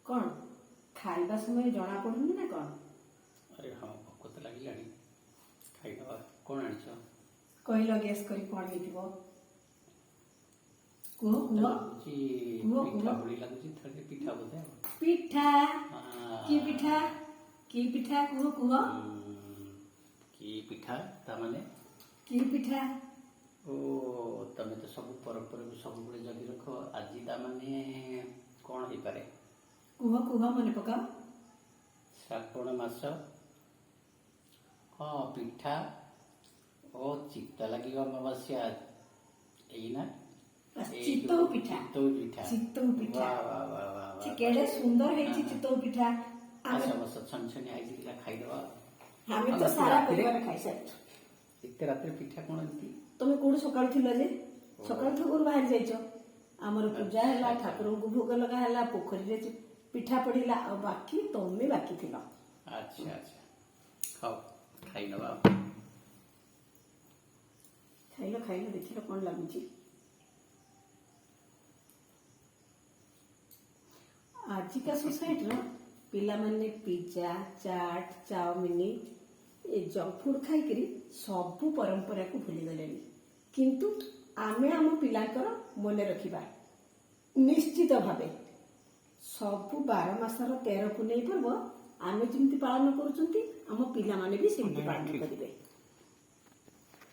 कौन खाइबा समय जना पड़ुनी ना कौन? अरे हाँ भोक तो लगिलानी खाइदवा कौन आनिछ कहलो गेस करी कौन हेतिबो कुह कुह पिठा भली लागुची थरे पिठा बोधे पिठा की पिठा कुह कुह की पिठा ता माने की पिठा ओ तमे तो सब परंपरा को सब बड़े जगी रखो आज ता माने कौन हे पारे कुह कुह मने पका श्रावण मास हाँ पिठा ओ चित्ता लगी अमावास्या एना चित्तौ पिठा चित्तौ पिठा वाह वाह वाह वाह केडे सुंदर है चित्तौ पिठा आशा बस छनछनी आई जिला खाई दवा हमें तो सारा परिवार खाई सारी एते रात्रि पिठा कोन एंती तुम कोड सकाळ थिला जे सकाळ थगुर बाहर जाइछो हमर पूजा हैला ठाकुर को भोग लगा हैला पोखरी रे पिठा पड़िला और बाकी तुम बाकी थिला अच्छा अच्छा खाओ खाई नवा खाइलो देखिलो कोन लागुची आजिका सोसाइटी रो पिला माने पिज्जा चाट चाउमिन ए जंक फूड खाई करी सब परंपरा को भूली गलेनी किंतु आमे आम पिलांकर मन रखिबा निश्चित भावे सब 12 मासर 13 पुनेई पर्व आमे जिमती पालन करूचंती आम पिला माने भी सेमती पालन करिवे।